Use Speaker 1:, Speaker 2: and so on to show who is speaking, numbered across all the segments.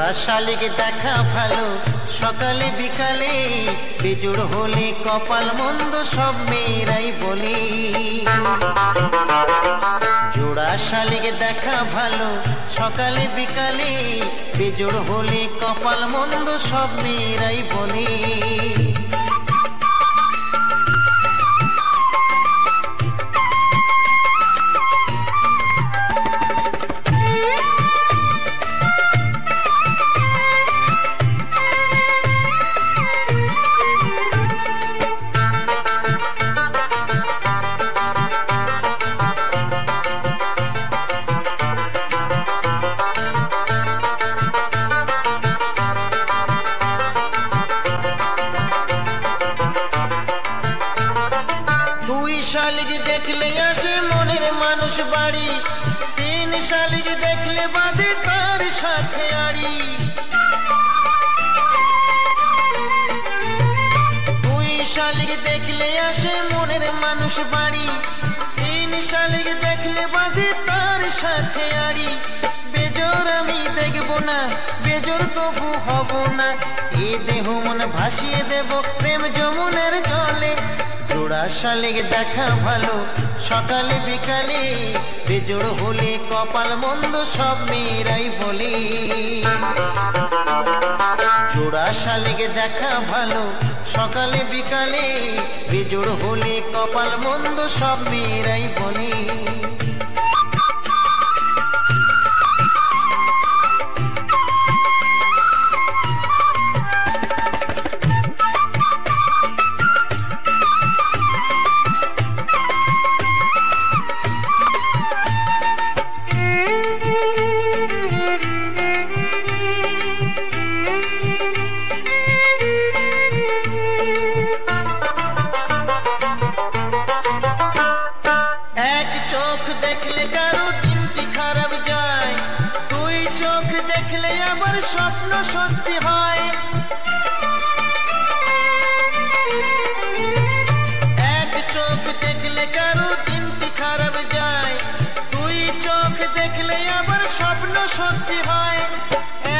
Speaker 1: জোড়া শালিক দেখা ভালো সকালে বিকালে, বেজোড় হলে কপাল মন্দ সব মেয়েরাই বলে। জোড়া শালিক দেখা ভালো সকালে বিকালে, বেজোড় হলে কপাল মন্দ সব মেয়েরাই বলে। শালিক দেখলে আসে মনের মানুষ বাড়ি, তিন শালিক দেখলে বাঁধে তার সাথে আড়ি। দুই শালিক দেখলে আসে মনের মানুষ বাড়ি, তিন শালিক দেখলে বাঁধে তার সাথে আড়ি। বেজোড় আমি দেখব না, বেজোড় তবু হব না, এ দেহ মন ভাসিয়ে দেব প্রেম যমুনার জলে। জোড়া শালিক দেখা ভালো সকালে বিকালে, বেজোড় হলে কপাল মন্দ সব মেয়েরাই বলে। জোড়া শালিক দেখা ভালো সকালে বিকালে, বেজোড় হলে কপাল মন্দ সব মেয়েরাই বলে। স্বপ্ন সত্যি হয়, এক চোখ দেখলে কারো দিনটি খারাপ যায়, দুই চোখ দেখলে আবার স্বপ্ন সত্যি হয়।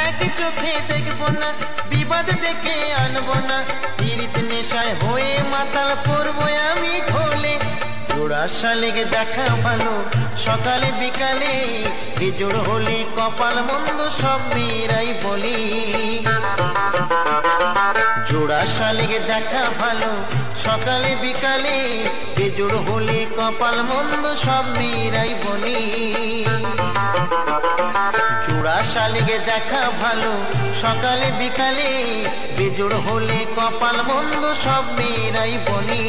Speaker 1: এক চোখে দেখবো না, বিবাদ ডেকে আনবো না, পীড়িত নেশায় হয়ে মাতাল পড়বো আমি ঢোলে। জোড়া শালিক দেখা ভালো সকালে বিকালে, বেজোড় হলে কপাল মন্দ সব মেয়েরাই বলে। জোড়া শালিক দেখা ভালো সকালে বিকালে, বেজোড় হলে কপাল মন্দ সব মেয়েরাই বলে। জোড়া শালিক দেখা ভালো সকালে বিকালে, বেজোড় হলে কপাল মন্দ সব মেয়েরাই বলে।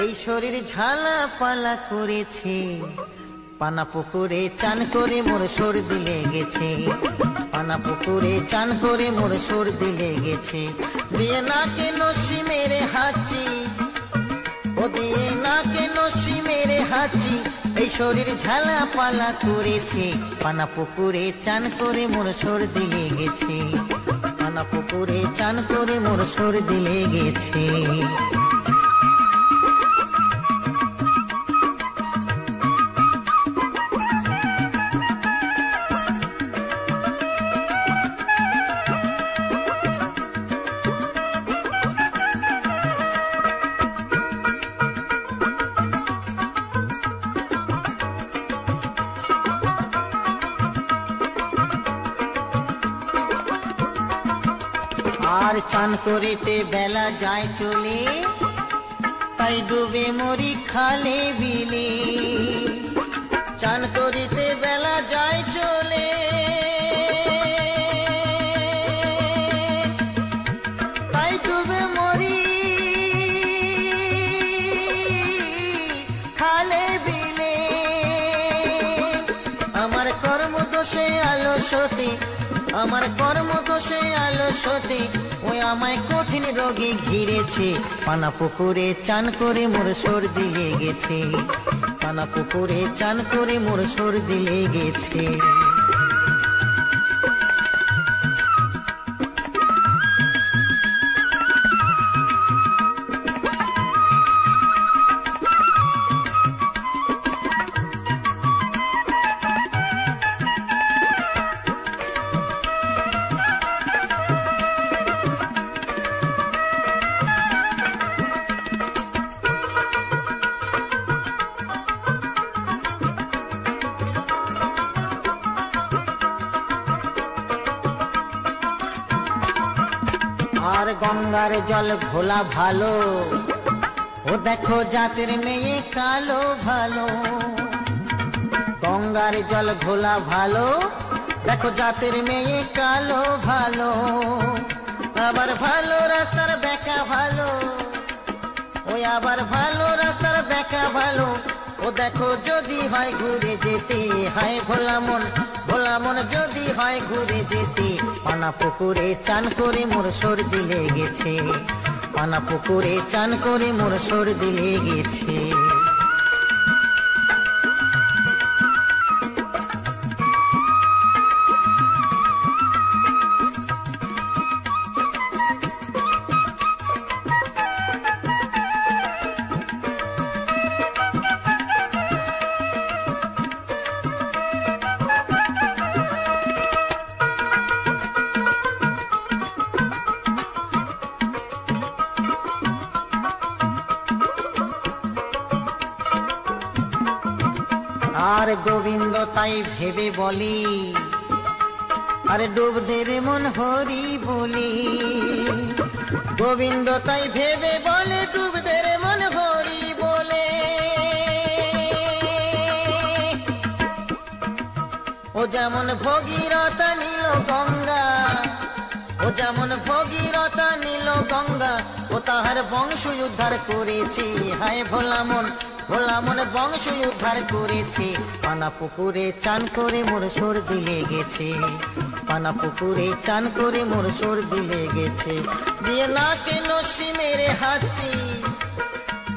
Speaker 1: এই শরীর ঝালা পালা করেছে, পানা পুকুরে চান করে মোর সর্দি লেগেছে, পানা পুকুরে চান করে মোর সর্দি লেগেছে। দিয়ে নাকে নসি মেরে হাঁচি, ও দিয়ে নাকে নসি মেরে হাঁচি, এই শরীর ঝালা পালা করেছে, পানা পুকুরে চান করে মোর সর্দি লেগেছে, পানা পুকুরে চান করে মোর সর্দি লেগেছে। আর চান করিতে বেলা যায় চলে, তাই ডুবে মরি খালে বিলে। চান করিতে বেলা যায় চলে, দোষে আলসতি, আমার কর্ম দোষে আলসতি, ওই আমায় কঠিন রোগে ঘিরেছে। পানা পুকুরে চান করে মোর সর্দি লেগেছে, পানা পুকুরে চান করে মোর সর্দি লেগেছে। আর গঙ্গার জল ঘোলা ভালো, ও দেখো জাতের মেয়ে কালো ভালো। গঙ্গার জল ঘোলা ভালো, দেখো জাতের মেয়ে কালো ভালো। আবার ভালো রাস্তার বেকা ভালো, ওই আবার ভালো রাস্তার বেকা ভালো। ও দেখো যদি হয় ঘুরে যেতে, হায় ভোলা মন ভোলা মন যদি হয় ঘুরে যেতে। পানা পুকুরে চান করে মোর সর্দি লেগেছে, পানা পুকুরে চান করে মোর সর্দি লেগেছে। আর গোবিন্দ তাই ভেবে বলি, আরে ডুব দে রে মন হরি বলি। গোবিন্দ তাই ভেবে বলে, ডুব দে রে মন হরি বলে। ও যেমন ভগীরথা নীল গঙ্গা, ও যেমন ভগীরথা নীল গঙ্গা, ও তাহার বংশ উদ্ধার করেছে। হায় ভোলা মন ভোলা মন বংশ উদ্ধার করেছে। পানা পুকুরে চান করে মোর সর্দি লেগেছে, পানা পুকুরে চান করে মোর সর্দি লেগেছে। দিয়ে না কেন সি মেরে হাঁচি,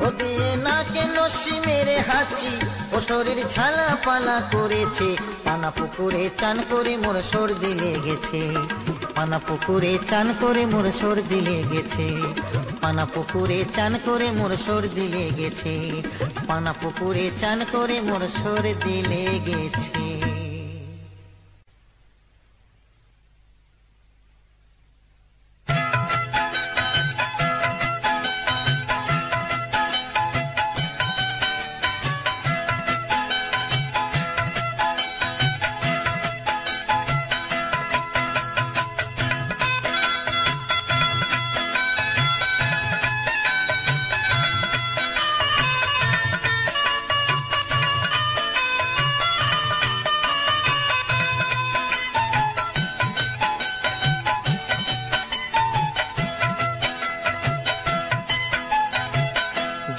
Speaker 1: ও দিয়ে না কেন সি মেরে হাঁচি, ও শরীর ঝালা পালা করেছে। পানা পুকুরে চান করে মোর সর্দি লেগেছে, পানা পুকুরে চান করে মোর সর্দি লেগেছে। পানা পুকুরে চান করে মোর সর্দি লেগেছে, পানা পুকুরে চান করে মোর সর্দি লেগেছে।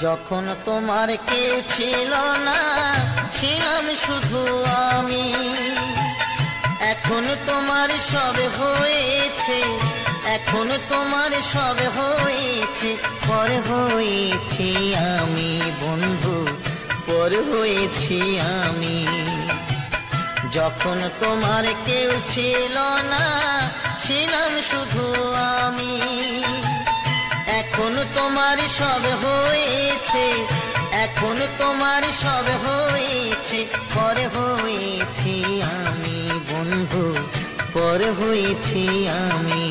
Speaker 1: যখন তোমার কেউ ছিল না, ছিলাম শুধু আমি। এখন তোমার সব হয়েছে, এখন তোমার সব হয়েছে। পর হয়েছি আমি বন্ধু, পর হয়েছি আমি। যখন তোমার কেউ ছিল না, ছিলাম শুধু আমি। এখন তোমার সব হয়েছে, এখন তোমার সব হয়েছে। পর হয়েছি আমি বন্ধু, পর হয়েছি আমি।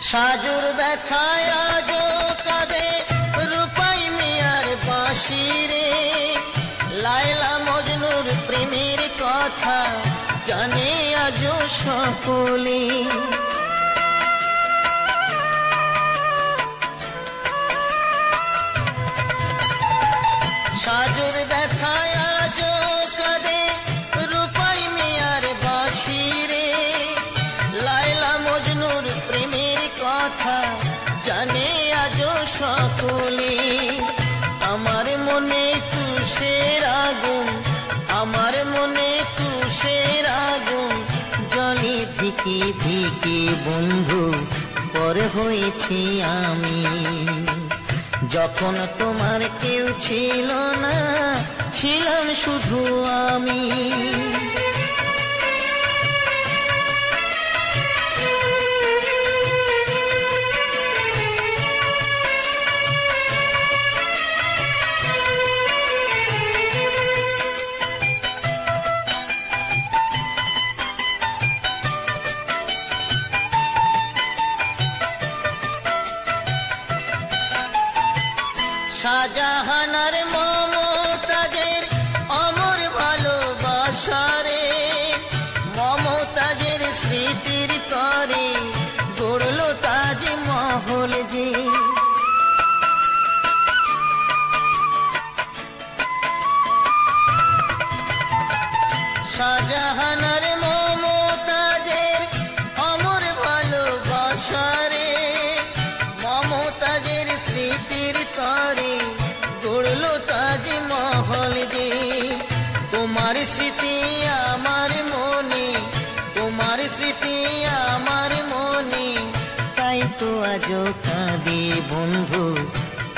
Speaker 1: সাজুর ব্যথায় আজো কাঁদে রূপাই মিয়ার বাঁশি রে। লায়লা মজনুর প্রেমের কথা জানে আজো সকলে। কোলে। আমার মনে তুষের আগুন, আমার মনে তুষের আগুন, জলে ধিকি ধিকি বন্ধু পর হয়েছি আমি। যখন তোমার কেউ ছিল না, ছিলাম শুধু আমি। শাহজাহানার মমতাজের অমর ভালোবাসারে, মমতাজের স্মৃতির তরে গড়ল তাজমহল যে। শাহজাহানার মমতাজের অমর ভালোবাসারে, মমতাজের স্মৃতির তরে গড়ল তাজমহল যে। তোমার স্মৃতি আমার মনে, তোমার স্মৃতি আমার মনে, তাই তো আজও কাঁদি বন্ধু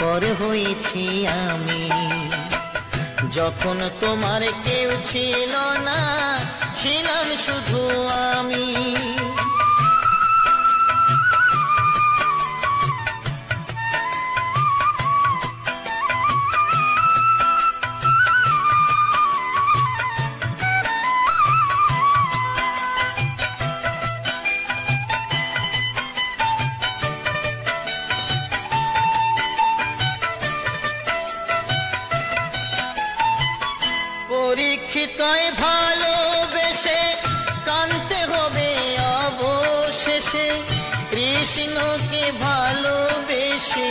Speaker 1: পর হয়েছি আমি। যখন তোমার কেউ ছিল না, ছিলাম শুধু আমি। পরীক্ষিতয় ভালোবেসে কানতে হবে অবশেষে, কৃষ্ণকে ভালোবেসে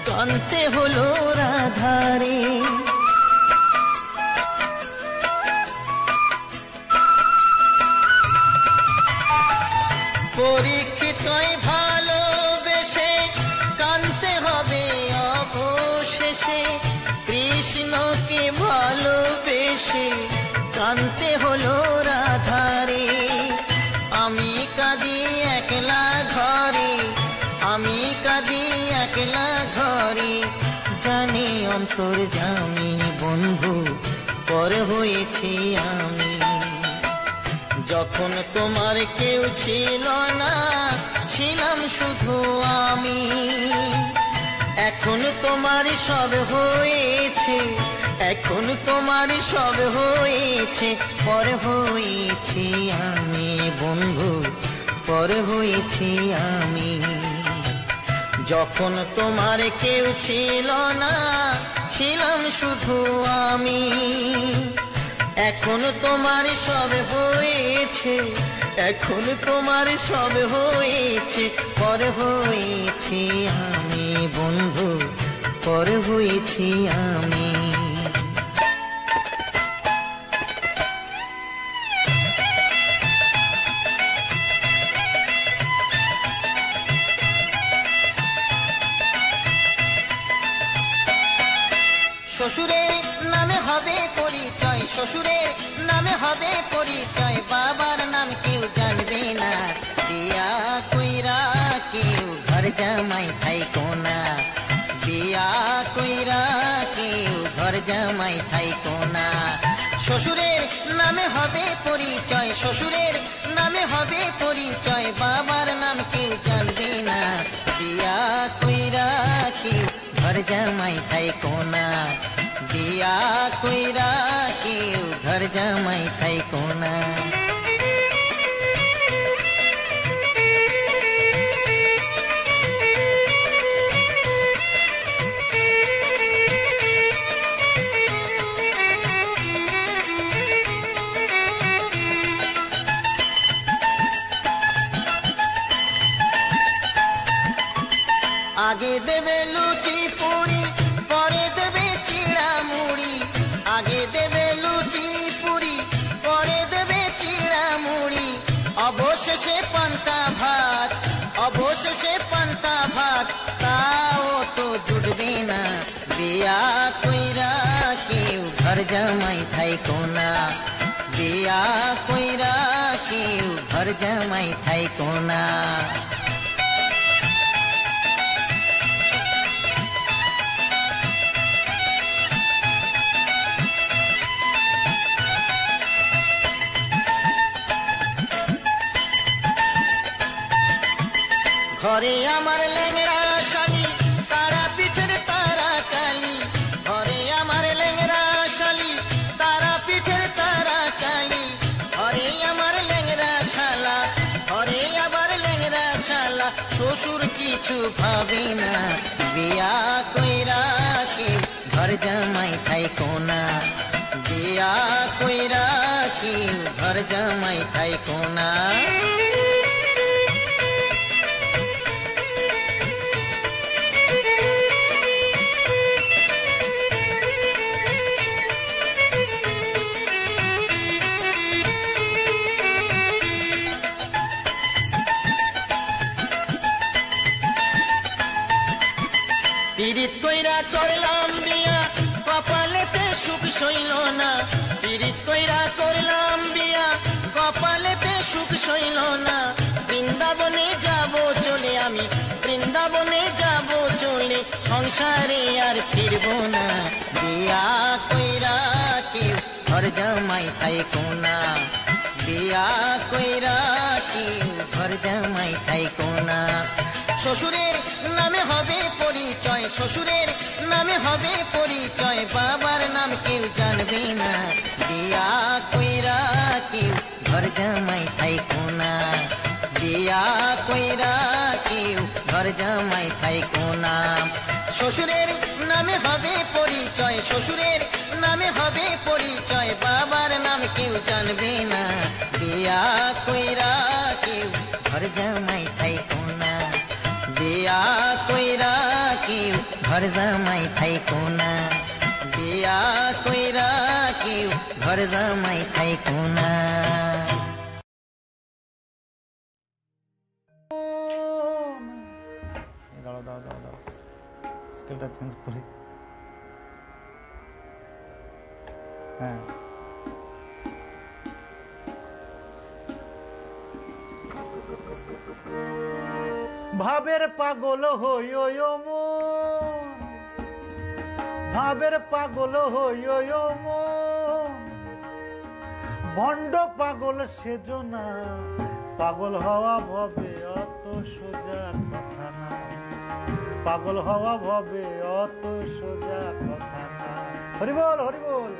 Speaker 1: কানতে হলো রাধারে। পরীক্ষিতয় ভালোবেসে কানতে হবে অবশেষে, কৃষ্ণকে ভালোবেসে কানতে হলো রাধারে। আমি কাঁদি একলা ঘরে, আমি কাঁদি একলা ঘরে, জানি অন্তর্যামী বন্ধু পর হয়েছি আমি। যখন তোমার কেউ ছিল না, ছিলাম শুধু আমি। এখন তোমার সব হয়েছে, এখন তোমার সব হয়েছে, পর হয়েছি আমি বন্ধু, পর হয়েছি আমি। যখন তোমার কেউ ছিল না, ছিলাম শুধু আমি। এখন তোমার সব হয়েছে, এখন তোমার সব হয়েছে, পর হয়েছি আমি বন্ধু, পর হয়েছি আমি। শ্বশুরের নামে হবে পরিচয়, শ্বশুরের নামে হবে পরিচয়, বাবার নাম কেউ জানবে না। বিয়া কইরা কেউ ঘর জামাই থাইকো না, বিয়া কইরা কেউ ঘর জামাই থাইকো না। শ্বশুরের নামে হবে পরিচয়, শ্বশুরের নামে হবে পরিচয়, বাবার নাম কেউ জানবে না। বিয়া কইরা কেউ ঘর জামাই থাইকো না, বিয়া কইরা কেউ ঘর জামাই থাইকো না। আগে দেবে লুচি পুরি, পরে দেবে চিড়া মুড়ি, আগে দেবে লুচি পুরি, পরে দেবে চিড়া মুড়ি, অবশেষে পান্তা ভাত, অবশেষে পান্তা ভাত, তাও তো জুটবে জামাই থাইকো না, বিয়া কইরা কেউ ঘর জামাই থাইকো না। ঘরে আমার ল্যাংড়া শালি, তারা পিঠের তারা কালি, ঘরে আমার ল্যাংড়া শালি, তারা পিঠের তারা কালি, ঘরে আমার ল্যাংড়া শালা, ঘরে আবার ল্যাংড়া শালা, শ্বশুর কিছু ভাবে না, বিয়া কইরা কেউ ঘর জামাই থাইকো না, বিয়া কইরা কেউ ঘর জামাই থাইকো না। পিরিত কইরা করলাম বিয়া, কপালেতে সুখ সইল না, পিরিত কইরা করলাম বিয়া, কপালেতে সুখ সইল না, বৃন্দাবনে যাব চলে আমি, বৃন্দাবনে যাব চলে, সংসারে আর ফিরবো না, বিয়া কইরা কেউ ঘর জামাই থাইকো না, বিয়া কইরা কেউ ঘর জামাই থাইকো না। শ্বশুরের নামে হবে পরিচয়, শ্বশুরের নামে হবে পরিচয়, বাবার নাম কেউ জানবে না, বিয়া কইরা কেউ ঘর জামাই থাইকো না, বিয়া কইরা কেউ ঘর জামাই থাইকো না। শ্বশুরের নামে হবে পরিচয়, শ্বশুরের নামে হবে পরিচয়, বাবার নাম কেউ জানবে না, বিয়া কইরা কেউ ঘর জামাই থাইকো না, বিয়া কইরা কেউ ঘর জামাই থাইকো না, বিয়া কইরা কেউ ঘর জামাই থাইকো না।
Speaker 2: দাও দাও দাও দাও, স্কেলটা চেঞ্জ করি। হ্যাঁ, ভাবের পাগল হইও মন, ভাবের পাগল হইও মন, ভণ্ড পাগল সেজো না, পাগল হওয়া ভবে অত সোজা কথা না, পাগল হওয়া ভবে অত সোজা কথা না। হরি বল হরি বল।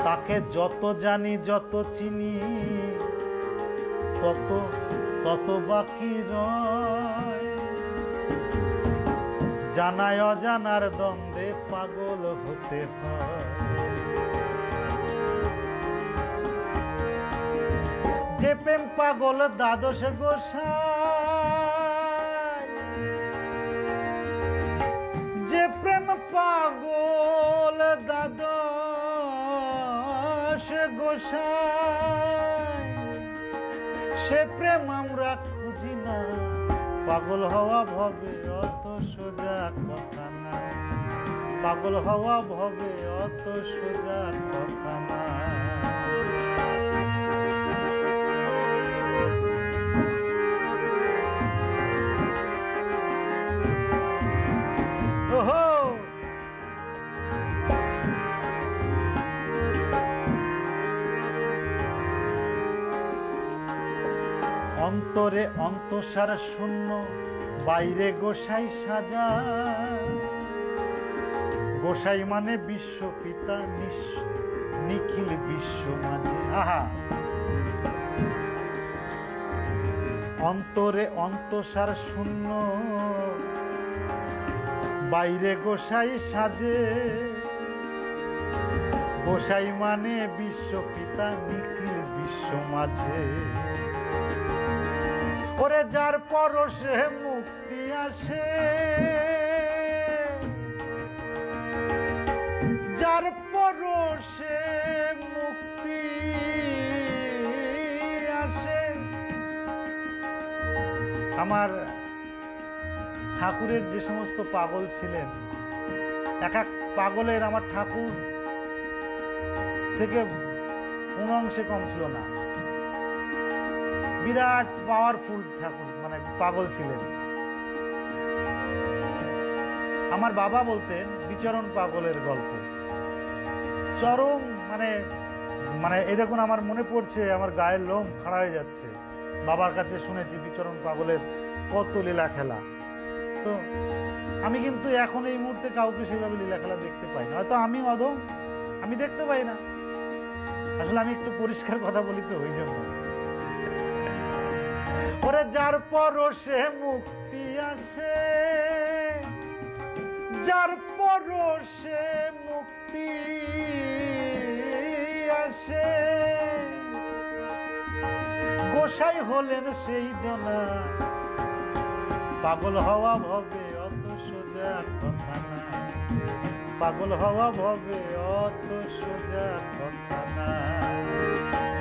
Speaker 2: তাকে যত জানি যত চিনি, তত তত বাকি রয়, জানায় অজানার দ্বন্দ্বে পাগল হতে হয়। যে প্রেম পাগল দ্বাদশ গোসাই, যে প্রেম পাগল দ্বাদশ গোসাই, সে প্রেম আমরা খুঁজি না, পাগল হওয়া ভবে অত সোজা কথা না, পাগল হওয়া ভবে অত সোজা কথা না। ওহো, অন্তরে অন্তঃসার শূন্য, বাইরে গোসাই সাজা, গোসাই মানে বিশ্বপিতা নিখিল বিশ্ব মাঝে। আহা, অন্তরে অন্তঃসার শূন্য, বাইরে গোসাই সাজে, গোসাই মানে বিশ্বপিতা নিখিল বিশ্ব মাঝে। ওরে যার পরশে মুক্তি আসে, যার পরশে মুক্তি আসে। আমার ঠাকুরের যে সমস্ত পাগল ছিলেন, এক এক পাগলের আমার ঠাকুর থেকে কোনো অংশে কম ছিল না। বিরাট পাওয়ারফুল ঠাকুর, মানে পাগল ছিলেন। আমার বাবা বলতেন বিচরণ পাগলের গল্প, চরম মানে মানে এই দেখুন আমার মনে পড়ছে, আমার গায়ের লোম খাড়া হয়ে যাচ্ছে। বাবার কাছে শুনেছি বিচরণ পাগলের কত লীলা খেলা। তো আমি কিন্তু এখন এই মুহূর্তে কাউকে সেভাবে লীলা খেলা দেখতে পাই না। হয়তো আমি অদম, আমি দেখতে পাই না। আসলে আমি একটু পরিষ্কার কথা বলি তো, ওই জন্য। ওরে যার পরশে মুক্তি আসে, যার পরশে মুক্তি আসে, গোসাই হলেন সেই জনা। পাগল হওয়া ভবে অত সোজা কথা না, পাগল হওয়া ভবে অত সোজা কথা না।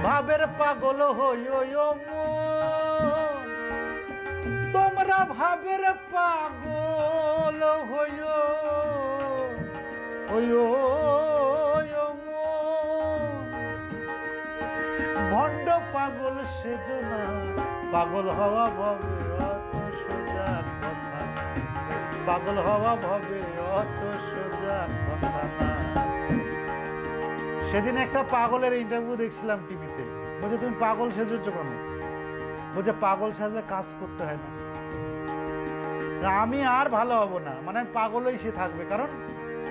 Speaker 2: ভাবের পাগল হইও মন, তোমরা ভাবের পাগল হইও মন। ভণ্ড পাগল সেজনা, পাগল হওয়া ভবে অত সোজা কথা না, পাগল হওয়া ভবে অত সোজা কথা না। সেদিন একটা পাগলের ইন্টারভিউ দেখছিলাম টিভিতে। বলছে তুমি পাগল সেজেছ কেন? বলছে পাগল সাজলে কাজ করতে হয় না। আমি আর ভালো হব না, মানে পাগলই সে থাকবে। কারণ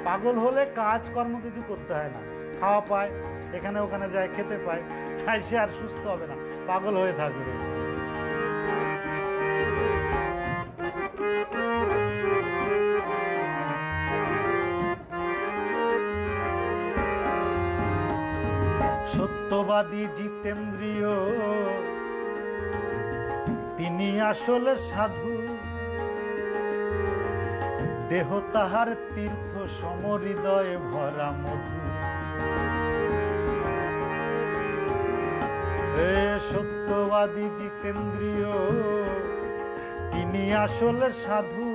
Speaker 2: পাগল হলে কাজ কর্ম কিছু করতে হয় না, খাওয়া পায়, এখানে ওখানে যায়, খেতে পায়, তাই সে আর সুস্থ হবে না, পাগল হয়ে থাকবে। সত্যবাদী জিতেন্দ্রিয় তিনি আসলে সাধু, দেহ তাহার তীর্থ সমহৃদয়ে ভরা মধু। সত্যবাদী জিতেন্দ্রিয় তিনি আসলে সাধু,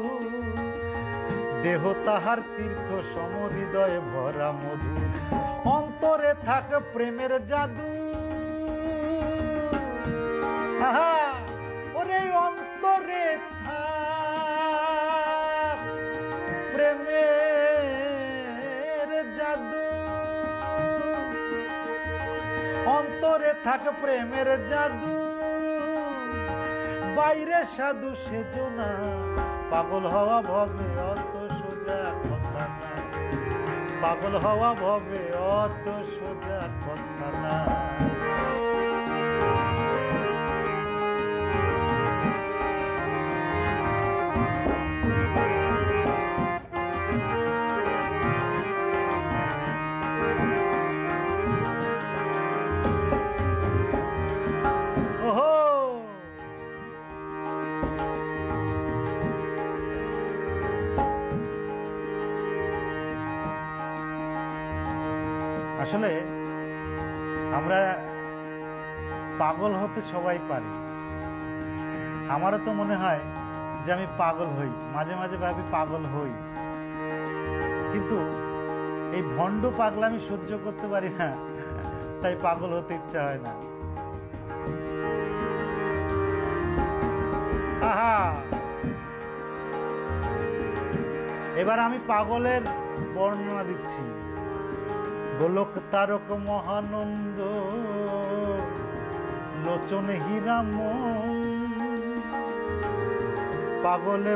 Speaker 2: দেহ তাহার তীর্থ সমহৃদয়ে ভরা মধু। অন্তরে থাকে প্রেমের জাদু, ওরে অন্তরে থাক প্রেমের জাদু, অন্তরে থাক প্রেমের জাদু। বাইরে সাধু সেজনা, পাগল হওয়া ভবে অত সোজা কথা না, পাগল হওয়া ভবে অত সোজা কথা না। আসলে আমরা পাগল হতে সবাই পারি। আমারও তো মনে হয় যে আমি পাগল হই, মাঝে মাঝে ভাবি পাগল হই, কিন্তু এই ভণ্ড পাগলামি সহ্য করতে পারি না, তাই পাগল হতে ইচ্ছা হয় না। আহা, এবার আমি পাগলের বর্ণনা দিচ্ছি। গোলক তারক মহানন্দ, লোচন হীরাম, পাগলে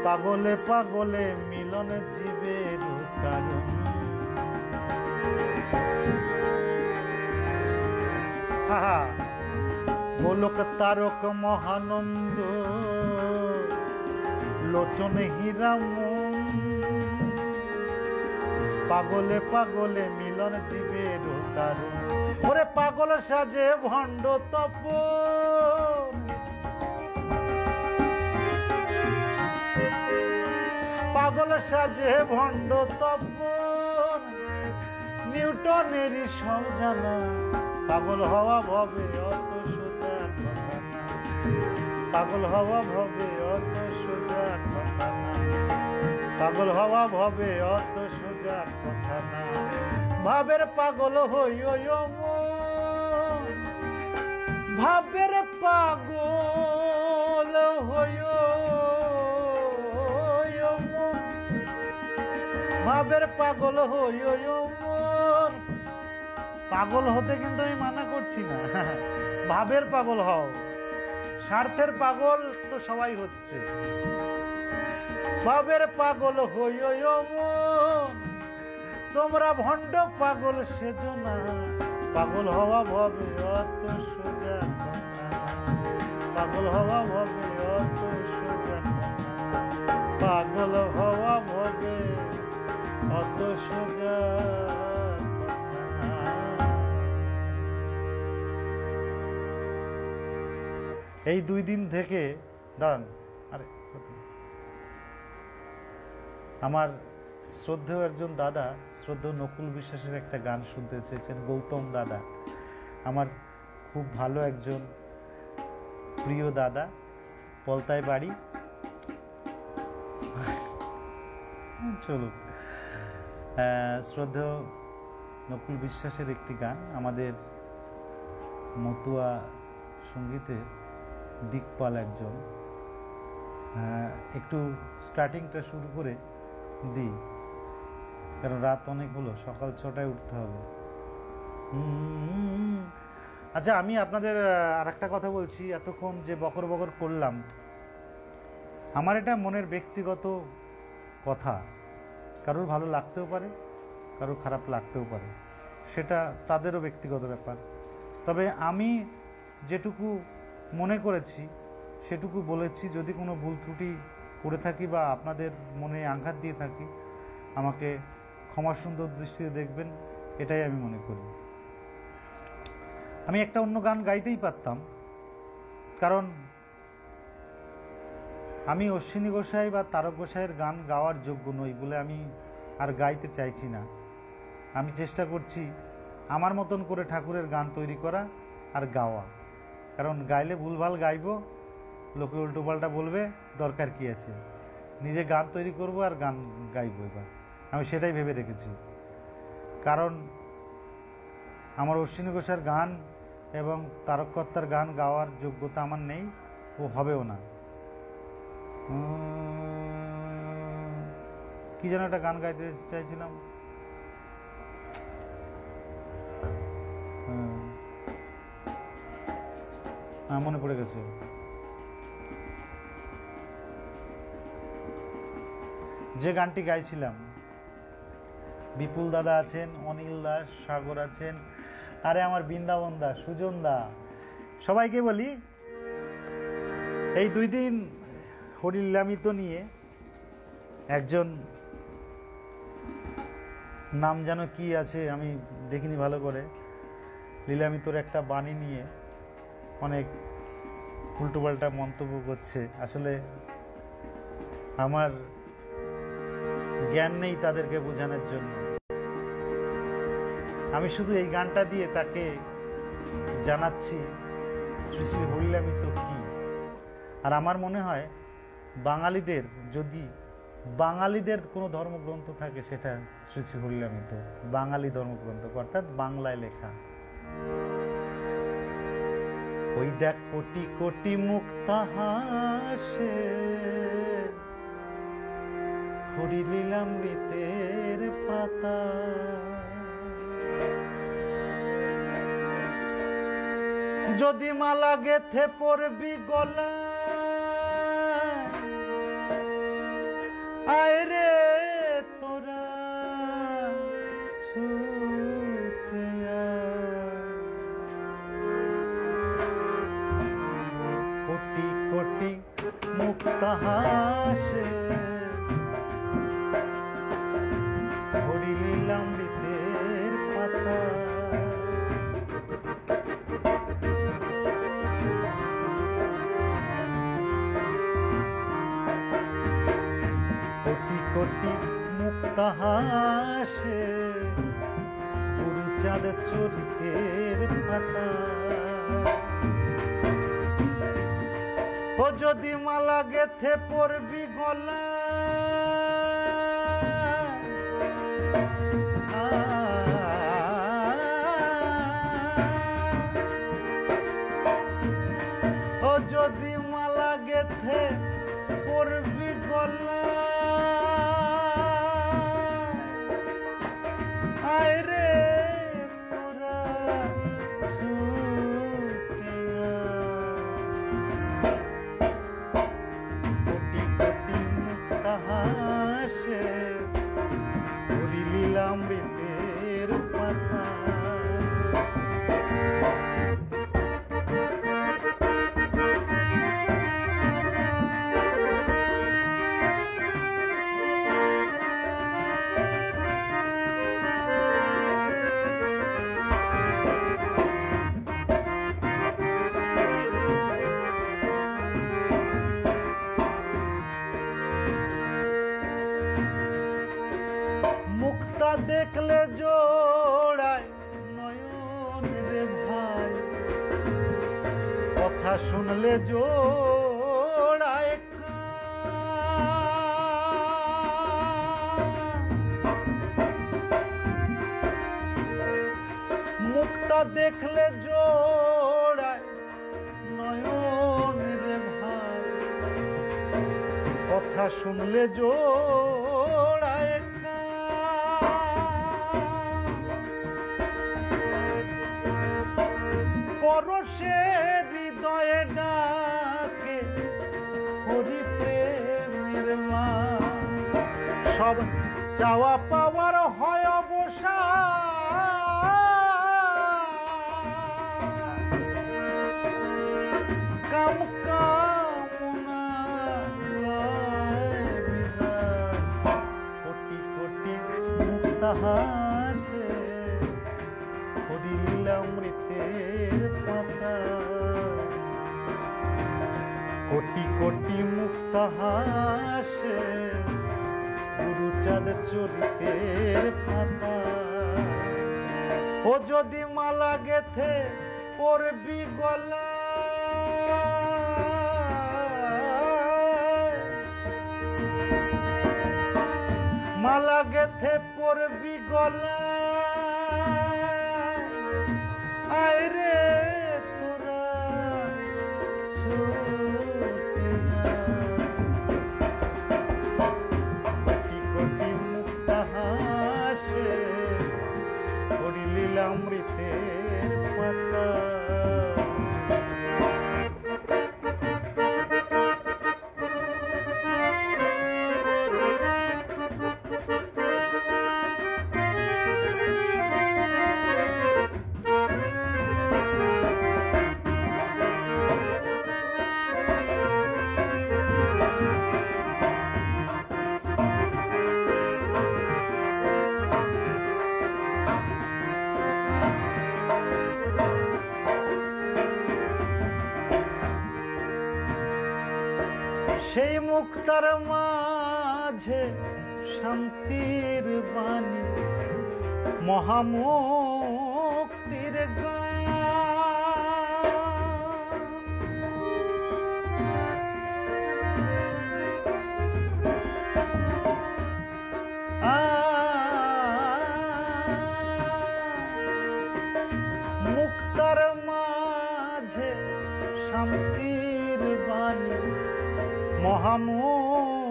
Speaker 2: পাগলে পাগলে মিলন জীবের কারণ। গোলক তারক মহানন্দ, লোচন হীরাম, পাগলে পাগলে মিলন জীবের কারণ। ওরে পাগল সাজে ভণ্ড তপন, পাগল সাজে ভণ্ড তপন। নিউটনেরই সব জানা, পাগল হওয়া ভবে অত সোজা কথা না, পাগল হওয়া ভবে অত সোজা কথা না, পাগল হওয়া ভবে অত সোজা কথা না। ভাবের পাগল হইও মন, ভাবের পাগল হইও মন, ভাবের পাগল হইও মন। পাগল হতে কিন্তু আমি মানা করছি না, ভাবের পাগল হও। স্বার্থের পাগল তো সবাই হচ্ছে। ভাবের পাগল হইও মন, তোমরা ভণ্ড পাগল সেজো না, পাগল হওয়া ভবে অত সোজা কথা না, পাগল হওয়া ভবে অত সোজা কথা না, পাগল হওয়া ভবে অত সোজা কথা না। এই 2 দিন থেকে দাঁড়ান, আরে আমার শ্রদ্ধেয় একজন দাদা, শ্রদ্ধেয় নকুল বিশ্বাসের একটা গান শুনতে চেয়েছেন। গৌতম দাদা আমার খুব ভালো একজন প্রিয় দাদা, পলতায় বাড়ি। চলুন, শ্রদ্ধেয় নকুল বিশ্বাসের একটি গান, আমাদের মতুয়া সঙ্গীতের দিকপাল একজন। একটু স্টার্টিংটা শুরু করে দিই, কারণ রাত অনেক হলো, সকাল 6টায় উঠতে হবে। আচ্ছা, আমি আপনাদের আর একটা কথা বলছি। এতক্ষণ যে বকর বকর করলাম, আমার এটা মনের ব্যক্তিগত কথা, কারোর ভালো লাগতেও পারে, কারোর খারাপ লাগতেও পারে, সেটা তাদেরও ব্যক্তিগত ব্যাপার। তবে আমি যেটুকু মনে করেছি সেটুকু বলেছি। যদি কোনো ভুল ত্রুটি করে থাকি বা আপনাদের মনে আঘাত দিয়ে থাকি, আমাকে ক্ষমা সুন্দর দৃষ্টিতে দেখবেন, এটাই আমি মনে করি। আমি একটা অন্য গান গাইতেই পারতাম, কারণ আমি অশ্বিনী গোসাই বা তারক গোসাইয়ের গান গাওয়ার যোগ্য নই বলে আমি আর গাইতে চাইছি না। আমি চেষ্টা করছি আমার মতন করে ঠাকুরের গান তৈরি করা আর গাওয়া, কারণ গাইলে ভুলভাল গাইব, লোকে উল্টোপাল্টা বলবে, দরকার কি আছে। নিজে গান তৈরি করব আর গান গাইব। এবার আমি সেটাই ভেবে রেখেছি, কারণ আমার অশ্বিনী ঘোষের গান এবং তারককর্তার গান গাওয়ার যোগ্যতা আমার নেই, ও হবেও না। কি যেন একটা গান গাইতে চাইছিলাম, মনে পড়ে গেছে। যে গানটি গাইছিলাম, বিপুল দাদা আছেন, অনিল দাস, সাগর আছেন, আরে আমার বৃন্দাবন দা, সুজন দা, সবাইকে বলি এই 2 দিন হরিলীলামিত নিয়ে একজন, নাম যেন কি আছে আমি দেখিনি ভালো করে, লীলামিতর একটা বাণী নিয়ে অনেক উল্টোপাল্টা মন্তব্য করছে। আসলে আমার জ্ঞান নেই তাদেরকে বোঝানোর জন্য। আমি শুধু এই গানটা দিয়ে তাকে জানাচ্ছি শ্রী শ্রী হরিলীলামিত কি। আর আমার মনে হয় বাঙালিদের, যদি বাঙালিদের কোনো ধর্মগ্রন্থ থাকে, সেটা শ্রী শ্রী হরিলীলামিত, বাঙালি ধর্মগ্রন্থ, অর্থাৎ বাংলায় লেখা। ওই দেখ কোটি কোটি মুক্তা হাসে হরিলীলামৃতের পাতা, যদি মালা গেথে পড়বি গলা, আয় রে তোরা ছুটে আয়। কোটি কোটি মুক্তা হাসে হরিলীলামৃতের পাতা, কোটি কোটি মুক্তা হাসে চরিতের ফাটা। ও যদি মালা গেথে পড়বি গলা, ও যদি মালা গেথে পড়বি গলা, আয় রে তোরা ছুটে আয়। কোটি কোটি মুক্তা হাসে হরি লীলামৃতের পাতা। মুক্তা দেখলে জোড়ায় নয়ন রে ভাই, কথা শুনলে জোড়ায় কান। মুক্তা দেখলে জোড়ায় নয়ন রে ভাই, কথা শুনলে জোড়ায় পরশে হৃদয়ে ডাকে হরি প্রেমের মা। সব চাওয়া পাওয়ার হয় অবসান, কাম কামনা লয় বিদায়। কোটি কোটি মুক্তা হাসে হরি লীলামৃতের পাতা। কোটি কোটি মুক্তা হাসে গুরুচাঁদ চরিতের পাতা। ও যদি মালা গেথে পড়বি গলা, মালা গেথে পড়বি গলা, আয় রে তোরা ছুটে আয়। কোটি কোটি মুক্তা হাসে হরি লীলামৃতের পাতা। সেই মুক্তার মাঝে শান্তির বাণী, মহামুক্তির গান। মুক্তার মাঝে শান্তির বাণী, মহামুক্তির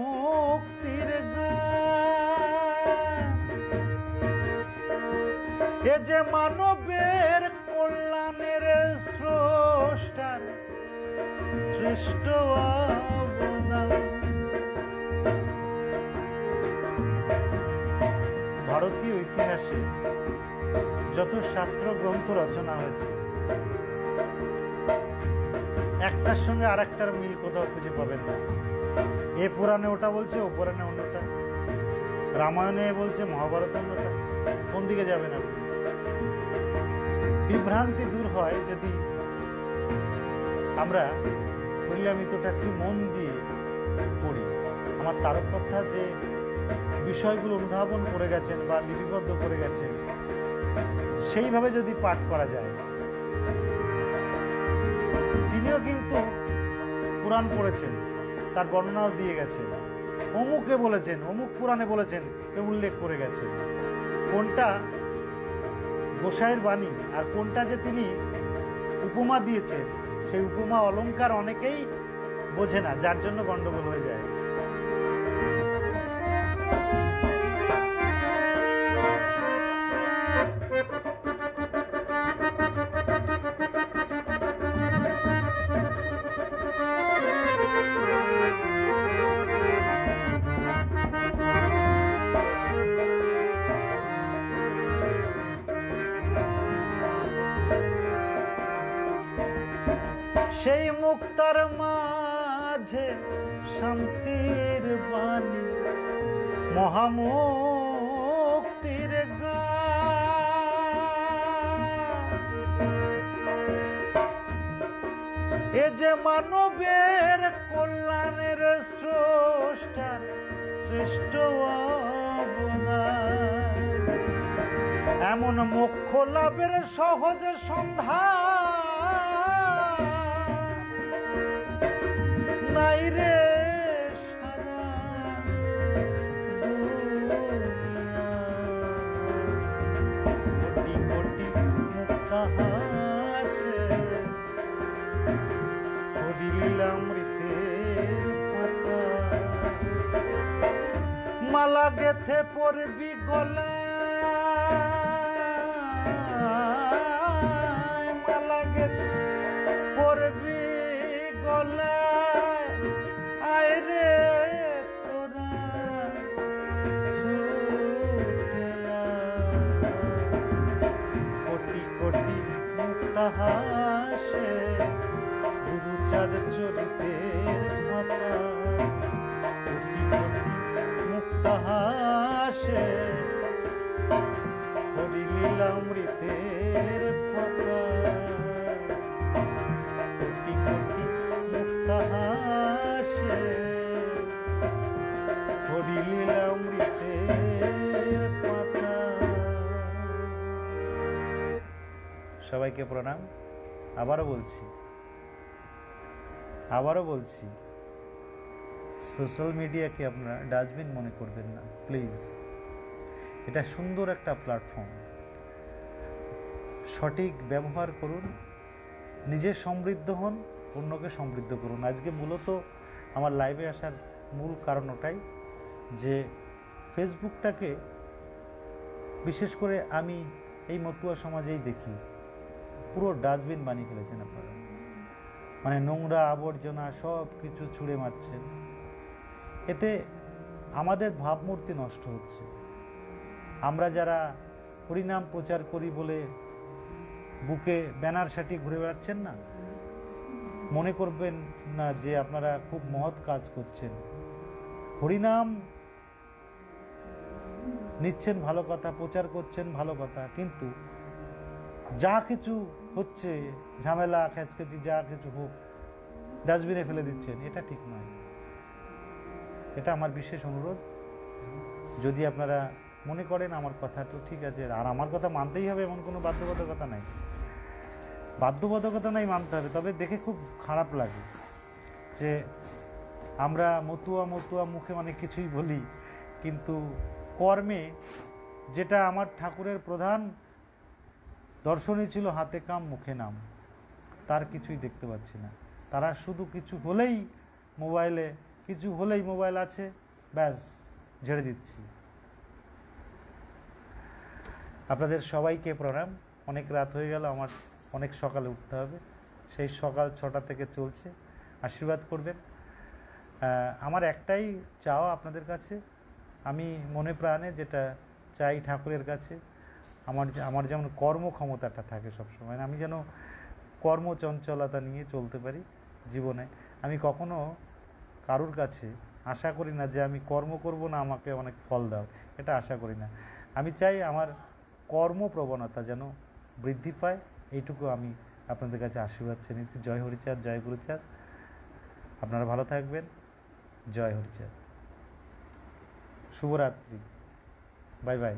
Speaker 2: গান। এ যে মানবের কল্যাণের স্রষ্টার শ্রেষ্ঠ অবদান। ভারতীয় ইতিহাসে যত শাস্ত্র গ্রন্থ রচনা হয়েছে, একটার সঙ্গে আর একটার মিল কোথাও খুঁজে পাবেন না। এ পুরাণে ওটা বলছে, ও পুরাণে অন্যটা, রামায়ণে বলছে, মহাভারত অন্যটা। কোন দিকে যাবেন আপনি? বিভ্রান্তি দূর হয় যদি আমরা পরিলামিতটা একটু মন দিয়ে পড়ি। আমার তারককথা যে বিষয়গুলো অনুধাবন করে গেছেন বা লিপিবদ্ধ করে গেছেন, সেইভাবে যদি পাঠ করা যায়। তিনিও কিন্তু পুরাণ পড়েছেন, তার বর্ণনাও দিয়ে গেছেন, অমুকে বলেছেন, অমুক পুরাণে বলেছেন, এ উল্লেখ করে গেছেন। কোনটা গোসাইয়ের বাণী আর কোনটা যে তিনি উপমা দিয়েছেন, সেই উপমা অলংকার অনেকেই বোঝে না, যার জন্য গন্ডগোল হয়ে যায়। সেই মুক্তার মাঝে শান্তির বাণী, মহামুক্তির গান। এ যে মানবের কল্যাণের স্রষ্টা, শ্রেষ্ঠ অবদান। এমন মোক্ষ লাভের সহজ সন্ধান নাই রে সারা দুনিয়া। কোটি কোটি মুক্তাহাসে হরিলীলামৃতের পাতা। মালা গেথে পড়বি গলায়, মালা গেথে পড়বি গলায়। আয় রে তোরা ছুটে আয়। কোটি কোটি মুক্তাহাসে গুরুচাঁদ চরিতের মাতা। কোটি কোটি মুক্তাহাসে হরিলীলামৃতের পাতা। কোটি কোটি মুক্তাহাসে হরিলীলামৃতের পাতা। সবাইকে প্রণাম। আবারও বলছি সোশ্যাল মিডিয়াকে আপনারা ডাস্টবিন মনে করবেন না প্লিজ। এটা সুন্দর একটা প্ল্যাটফর্ম, সঠিক ব্যবহার করুন, নিজে সমৃদ্ধ হন, অন্যকে সমৃদ্ধ করুন। আজকে মূলত আমার লাইভে আসার মূল কারণ ওটাই যে ফেসবুকটাকে বিশেষ করে আমি এই মতুয়া সমাজেই দেখি পুরো ডাস্টবিন বানিয়ে ফেলেছেন আপনারা। মানে নোংরা আবর্জনা সব কিছু ছুঁড়ে মারছেন। এতে আমাদের ভাবমূর্তি নষ্ট হচ্ছে। আমরা যারা হরিনাম প্রচার করি বলে বুকে ব্যানার সাটিয়ে ঘুরে বেড়াচ্ছেন না, মনে করবেন না যে আপনারা খুব মহৎ কাজ করছেন। হরিনাম নিচ্ছেন ভালো কথা, প্রচার করছেন ভালো কথা, কিন্তু যা কিছু হচ্ছে ঝামেলা খেচখেচি যা কিছু হোক ডাস্টবিনে ফেলে দিচ্ছেন, এটা ঠিক নয়। এটা আমার বিশেষ অনুরোধ। যদি আপনারা মনে করেন আমার কথা তো ঠিক আছে, আর আমার কথা মানতেই হবে এমন কোনো বাধ্যবাধকতা নাই, মানতে হবে। তবে দেখে খুব খারাপ লাগে যে আমরা মতুয়া মুখে অনেক কিছুই বলি, কিন্তু কর্মে যেটা আমার ঠাকুরের প্রধান দর্শনই ছিল হাতে কাম মুখে নাম, তার কিছুই দেখতে পাচ্ছি না। তারা শুধু কিছু হলেই মোবাইল আছে, ব্যাস ঝেড়ে দিচ্ছি। আপনাদের সবাইকে প্রণাম। অনেক রাত হয়ে গেল, আমার অনেক সকালে উঠতে হবে। সেই সকাল 6টা থেকে চলছে। আশীর্বাদ করবেন। আমার একটাই চাওয়া আপনাদের কাছে, আমি মনে প্রাণে যেটা চাই ঠাকুরের কাছে, আমার যেমন কর্মক্ষমতাটা থাকে সবসময়, আমি যেন কর্মচঞ্চলতা নিয়ে চলতে পারি জীবনে। আমি কখনো কারুর কাছে আশা করি না যে আমি কর্ম করব না আমাকে অনেক ফল দাও, এটা আশা করি না। আমি চাই আমার কর্মপ্রবণতা যেন বৃদ্ধি পায়, এইটুকু আমি আপনাদের কাছে আশীর্বাদ চেয়ে নিচ্ছি। জয় হরিচাঁদ, জয় গুরুচাঁদ। আপনারা ভালো থাকবেন। জয় হরিচাঁদ। শুভরাত্রি। Bye bye.